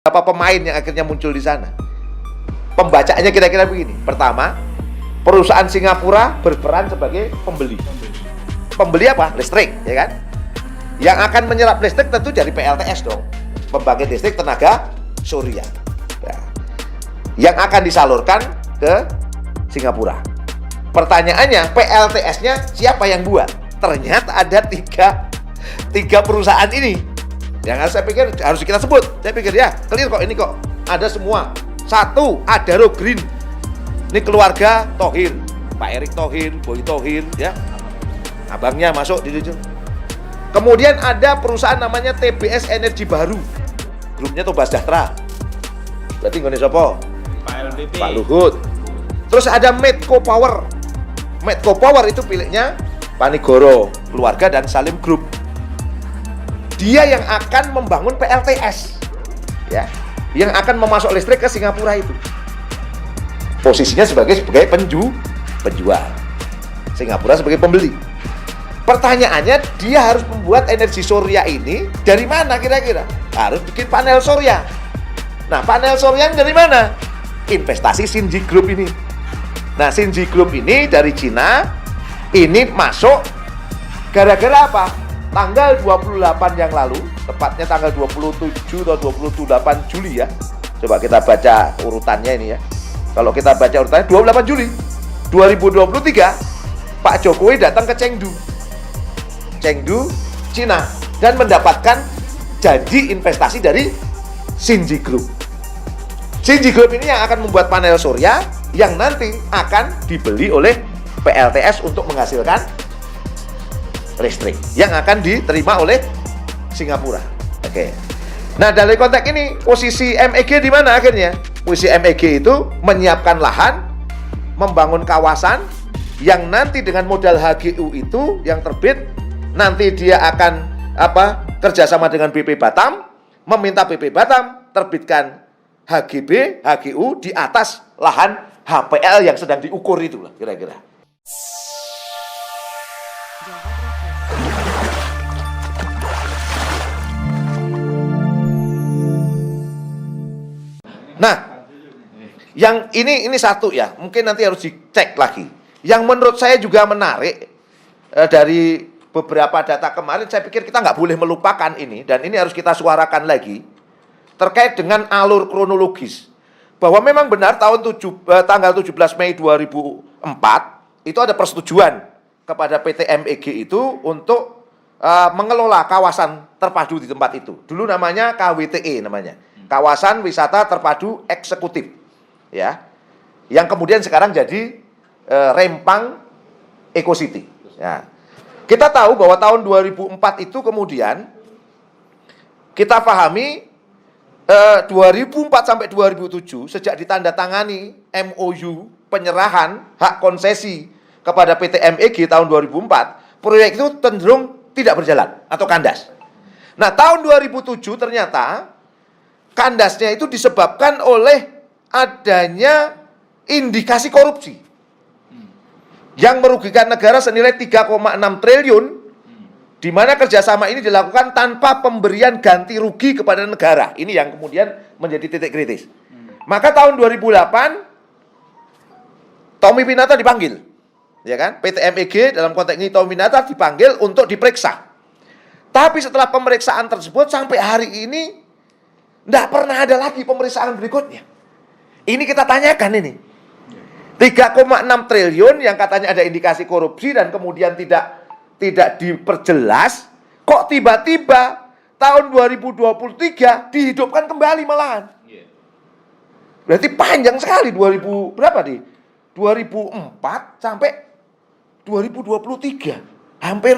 Apa pemain yang akhirnya muncul di sana? Pembacaannya kira-kira begini. Pertama, perusahaan Singapura berperan sebagai pembeli. Pembeli apa? Listrik, ya kan? Yang akan menyerap listrik tentu dari PLTS dong, pembangkit listrik tenaga surya. Ya. Yang akan disalurkan ke Singapura. Pertanyaannya, PLTS-nya siapa yang buat? Ternyata ada tiga perusahaan ini. Yang saya pikir harus kita sebut. Saya pikir ya, clear kok ini kok. Ada semua. Satu, Adaro Green. Ini keluarga Thohir, Pak Erick Thohir, Boy Thohir, ya. Abangnya masuk di situ. Kemudian ada perusahaan namanya TBS Energi Baru. Grupnya Toba Sejahtera. Berarti nggone sapa? Pak LBP. Pak Luhut. Terus ada Medco Power. Medco Power itu miliknya Panigoro, keluarga dan Salim Group. Dia yang akan membangun PLTS. Ya. Yang akan memasok listrik ke Singapura itu. Posisinya sebagai penjual. Singapura sebagai pembeli. Pertanyaannya, dia harus membuat energi surya ini dari mana kira-kira? Harus bikin panel surya. Nah, panel surya dari mana? Investasi Xinji Group ini. Nah, Xinji Group ini dari Cina, ini masuk gara-gara apa? Tanggal 28 yang lalu, tepatnya tanggal 27 atau 28 Juli ya. Coba kita baca urutannya ini ya. Kalau kita baca urutannya 28 Juli 2023, Pak Jokowi datang ke Chengdu, Cina, dan mendapatkan janji investasi dari Xinji Group. Xinji Group ini yang akan membuat panel surya yang nanti akan dibeli oleh PLTS untuk menghasilkan listrik yang akan diterima oleh Singapura. Oke. Nah, dari konteks ini posisi MEG di mana akhirnya? Posisi MEG itu menyiapkan lahan, membangun kawasan yang nanti dengan modal HGU itu yang terbit nanti dia akan kerjasama dengan BP Batam, meminta BP Batam terbitkan HGB, HGU di atas lahan HPL yang sedang diukur itu lah kira-kira. Nah, yang ini satu ya, mungkin nanti harus dicek lagi. Yang menurut saya juga menarik dari beberapa data kemarin, saya pikir kita nggak boleh melupakan ini, dan ini harus kita suarakan lagi, terkait dengan alur kronologis. Bahwa memang benar tanggal 17 Mei 2004, itu ada persetujuan kepada PT MEG itu untuk mengelola kawasan terpadu di tempat itu. Dulu namanya KWTE namanya. Kawasan Wisata Terpadu Eksekutif. Ya. Yang kemudian sekarang jadi Rempang Eco City. Ya. Kita tahu bahwa tahun 2004 itu kemudian kita pahami 2004 sampai 2007 sejak ditandatangani MOU penyerahan hak konsesi kepada PT MEG tahun 2004, proyek itu cenderung tidak berjalan atau kandas. Nah, tahun 2007 ternyata kandasnya itu disebabkan oleh adanya indikasi korupsi yang merugikan negara senilai 3,6 triliun, di mana kerjasama ini dilakukan tanpa pemberian ganti rugi kepada negara. Ini yang kemudian menjadi titik kritis. Maka tahun 2008 Tommy Pinata dipanggil, ya kan? PT MEG dalam konteks ini Tommy Pinata dipanggil untuk diperiksa. Tapi setelah pemeriksaan tersebut sampai hari ini tidak pernah ada lagi pemeriksaan berikutnya. Ini kita tanyakan ini. 3,6 triliun yang katanya ada indikasi korupsi dan kemudian tidak diperjelas, kok tiba-tiba tahun 2023 dihidupkan kembali malahan. Berarti panjang sekali 2000 berapa nih? 2004 sampai 2023. Hampir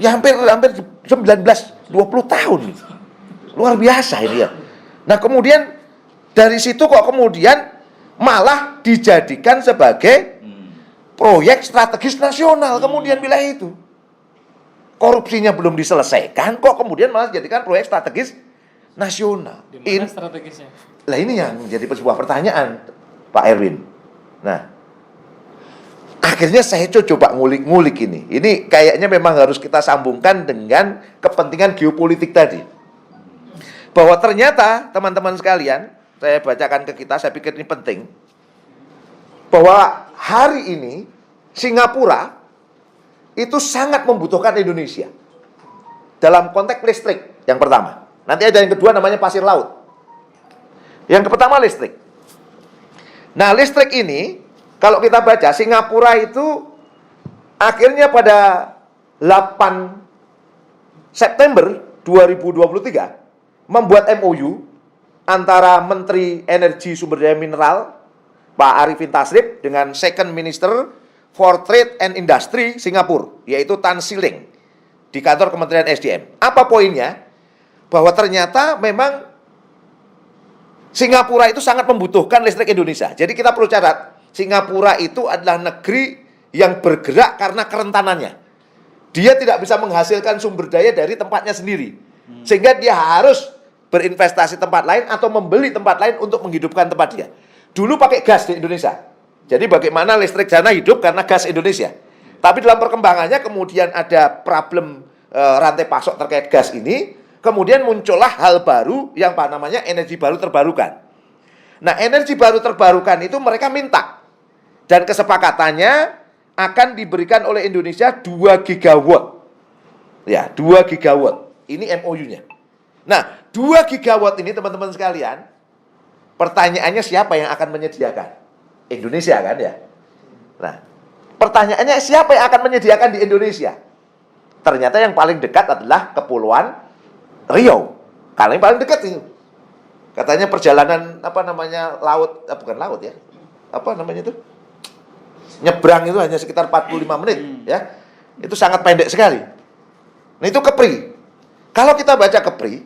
19 20 tahun. Luar biasa ini ya. Nah, kemudian dari situ kok kemudian malah dijadikan sebagai proyek strategis nasional kemudian wilayah itu. Korupsinya belum diselesaikan, kok kemudian malah dijadikan proyek strategis nasional. Di mana strategisnya? Lah ini yang menjadi sebuah pertanyaan, Pak Erwin. Nah, akhirnya saya coba ngulik-ngulik ini. Ini kayaknya memang harus kita sambungkan dengan kepentingan geopolitik tadi. bahwa ternyata teman-teman sekalian, saya bacakan ke kita, saya pikir ini penting, bahwa hari ini Singapura itu sangat membutuhkan Indonesia dalam konteks listrik yang pertama. Nanti ada yang kedua namanya pasir laut. Yang pertama listrik. Nah, listrik ini kalau kita baca Singapura itu akhirnya pada 8 September 2023 membuat MOU antara Menteri Energi Sumber Daya Mineral Pak Arifin Tasrif dengan Second Minister for Trade and Industry Singapura, yaitu Tan See Leng, di kantor Kementerian SDM. Apa poinnya? Bahwa ternyata memang Singapura itu sangat membutuhkan listrik Indonesia. Jadi kita perlu catat, Singapura itu adalah negeri yang bergerak karena kerentanannya. Dia tidak bisa menghasilkan sumber daya dari tempatnya sendiri. Sehingga dia harus berinvestasi tempat lain atau membeli tempat lain untuk menghidupkan tempat dia. Dulu pakai gas di Indonesia. Jadi bagaimana listrik sana hidup karena gas Indonesia. Tapi dalam perkembangannya kemudian ada problem rantai pasok terkait gas ini. Kemudian muncullah hal baru yang namanya energi baru terbarukan. Nah, energi baru terbarukan itu mereka minta. Dan kesepakatannya akan diberikan oleh Indonesia 2 gigawatt. Ya, 2 gigawatt. Ini MOU-nya. Nah, 2 gigawatt ini teman-teman sekalian, pertanyaannya siapa yang akan menyediakan? Indonesia kan ya? Nah, pertanyaannya siapa yang akan menyediakan di Indonesia? Ternyata yang paling dekat adalah Kepulauan Riau. Karena yang paling dekat itu. Katanya perjalanan laut, bukan laut ya. Apa namanya itu? Nyebrang itu hanya sekitar 45 menit ya. Itu sangat pendek sekali. Nah, itu Kepri. Kalau kita baca Kepri,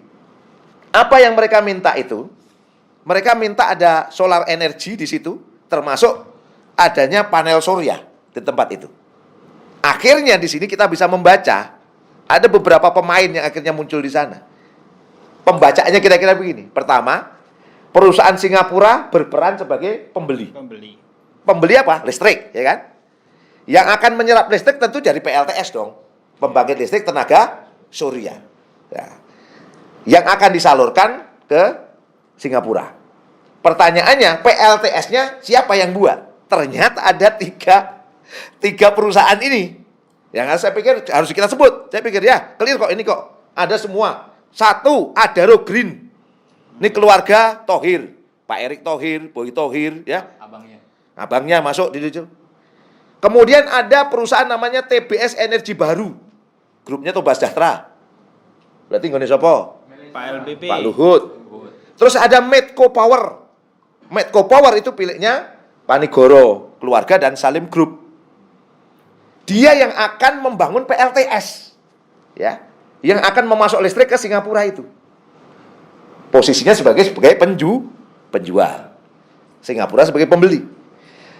apa yang mereka minta itu? Mereka minta ada solar energy di situ, termasuk adanya panel surya di tempat itu. Akhirnya di sini kita bisa membaca ada beberapa pemain yang akhirnya muncul di sana. Pembacaannya kira-kira begini. Pertama, perusahaan Singapura berperan sebagai pembeli. Pembeli apa? Listrik, ya kan? Yang akan menyerap listrik tentu dari PLTS dong. Pembangkit listrik tenaga surya. Ya. Yang akan disalurkan ke Singapura. Pertanyaannya, PLTS-nya siapa yang buat? Ternyata ada tiga perusahaan ini. Yang saya pikir harus kita sebut. Saya pikir ya, clear kok ini kok. Ada semua. Satu, Adaro Green. Ini keluarga Thohir. Pak Erick Thohir, Boy Thohir, ya. Abangnya masuk di situ. Kemudian ada perusahaan namanya TBS Energi Baru. Grupnya Toba Sejahtera. Berarti nggone sapa? Pak LBP. Pak Luhut. Terus ada Medco Power. Medco Power itu miliknya Panigoro, keluarga dan Salim Group. Dia yang akan membangun PLTS. Ya. Yang akan memasok listrik ke Singapura itu. Posisinya sebagai penjual. Singapura sebagai pembeli.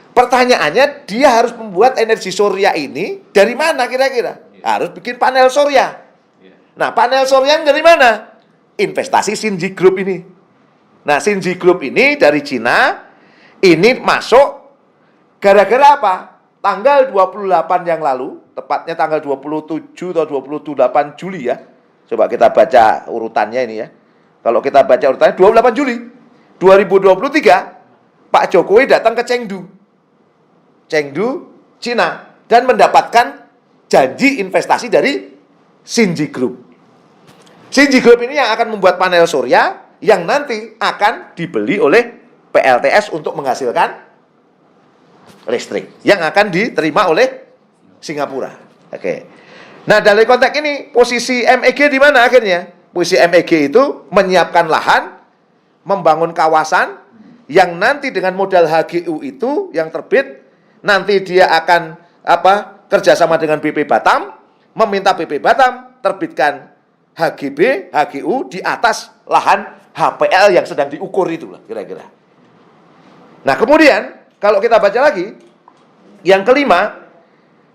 Pertanyaannya, dia harus membuat energi surya ini dari mana kira-kira? Harus bikin panel surya. Nah, panel surya dari mana? Investasi Xinji Group ini. Nah, Xinji Group ini dari Cina, ini masuk gara-gara apa? Tanggal 28 yang lalu, tepatnya tanggal 27 atau 28 Juli ya. Coba kita baca urutannya ini ya. Kalau kita baca urutannya 28 Juli 2023, Pak Jokowi datang ke Chengdu, Cina, dan mendapatkan janji investasi dari Xinji Group. Xinji Group ini yang akan membuat panel surya yang nanti akan dibeli oleh PLTS untuk menghasilkan listrik yang akan diterima oleh Singapura. Oke. Nah, dari konteks ini posisi MEG di mana akhirnya? Posisi MEG itu menyiapkan lahan, membangun kawasan yang nanti dengan modal HGU itu yang terbit nanti dia akan kerjasama dengan BP Batam, meminta BP Batam terbitkan HGB, HGU di atas lahan HPL yang sedang diukur itu lah kira-kira. Nah, kemudian kalau kita baca lagi, yang kelima,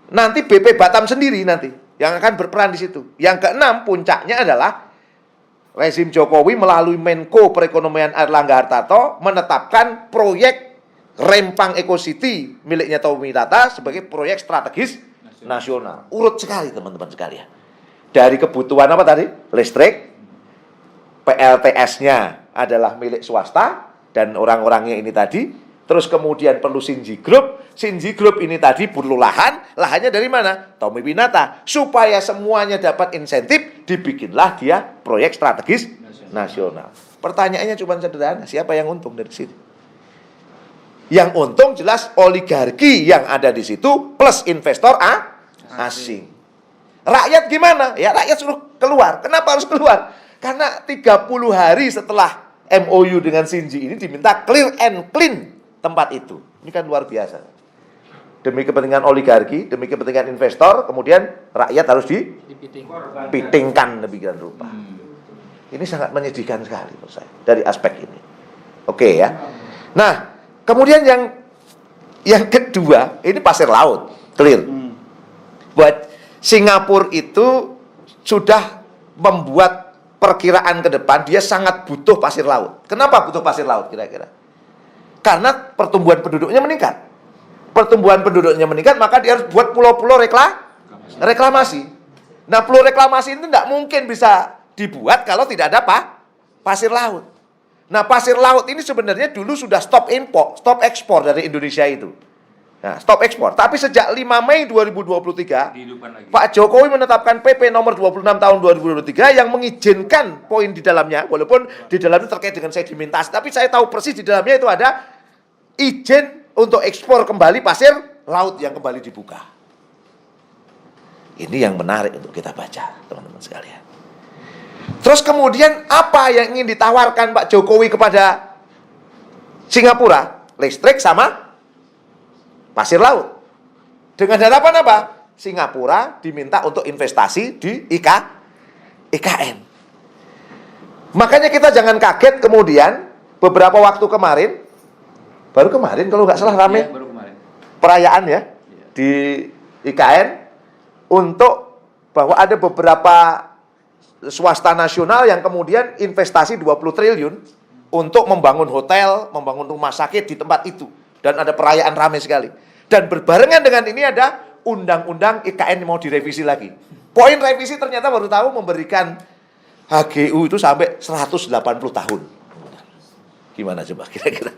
nanti BP Batam sendiri nanti yang akan berperan di situ. Yang keenam, puncaknya adalah rezim Jokowi melalui Menko Perekonomian Airlangga Hartarto menetapkan proyek Rempang Eco City miliknya Tommy Tata sebagai proyek strategis nasional. Urut sekali teman-teman sekalian. Dari kebutuhan apa tadi? Listrik, PLTS-nya adalah milik swasta dan orang-orangnya ini tadi. Terus kemudian perlu Shinji Group. Shinji Group ini tadi perlu lahan. Lahannya dari mana? Tommy Winata. Supaya semuanya dapat insentif, dibikinlah dia proyek strategis nasional. Pertanyaannya cuma sederhana, siapa yang untung dari sini? Yang untung jelas oligarki yang ada di situ plus investor asing. Rakyat gimana? Ya rakyat suruh keluar. Kenapa harus keluar? Karena 30 hari setelah MOU dengan Shinji ini diminta clear and clean tempat itu. Ini kan luar biasa. Demi kepentingan oligarki, demi kepentingan investor, kemudian rakyat harus dipitingkan demikian rupa. Ini sangat menyedihkan sekali menurut saya dari aspek ini. Oke ya. Nah, kemudian yang kedua, ini pasir laut, clear. Buat Singapura itu sudah membuat perkiraan ke depan, dia sangat butuh pasir laut. Kenapa butuh pasir laut kira-kira? Karena pertumbuhan penduduknya meningkat. Pertumbuhan penduduknya meningkat, maka dia harus buat pulau-pulau reklamasi. Nah, pulau reklamasi itu tidak mungkin bisa dibuat kalau tidak ada pasir laut. Nah, pasir laut ini sebenarnya dulu sudah stop ekspor dari Indonesia itu. Nah, stop ekspor. Tapi sejak 5 Mei 2023, Pak Jokowi menetapkan PP nomor 26 tahun 2023 yang mengizinkan poin di dalamnya, walaupun di dalamnya terkait dengan sedimentasi, tapi saya tahu persis di dalamnya itu ada izin untuk ekspor kembali pasir laut yang kembali dibuka. Ini yang menarik untuk kita baca, teman-teman sekalian. Terus kemudian apa yang ingin ditawarkan Pak Jokowi kepada Singapura? Listrik sama pasir laut. Dengan harapan apa? Singapura diminta untuk investasi di IKN. Makanya kita jangan kaget kemudian beberapa waktu kemarin, baru kemarin kalau nggak salah rame, perayaan ya di IKN untuk bahwa ada beberapa swasta nasional yang kemudian investasi 20 triliun untuk membangun hotel, membangun rumah sakit di tempat itu. Dan ada perayaan ramai sekali. Dan berbarengan dengan ini ada undang-undang IKN yang mau direvisi lagi. Poin revisi ternyata baru tahu memberikan HGU itu sampai 180 tahun. Gimana coba kira-kira?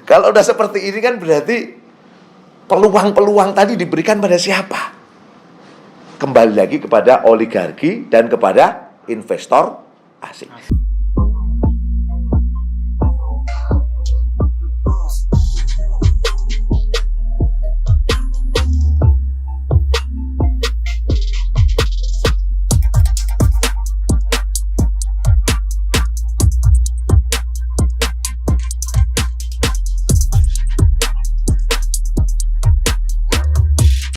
Kalau udah seperti ini kan berarti peluang-peluang tadi diberikan pada siapa? Kembali lagi kepada oligarki dan kepada investor asing.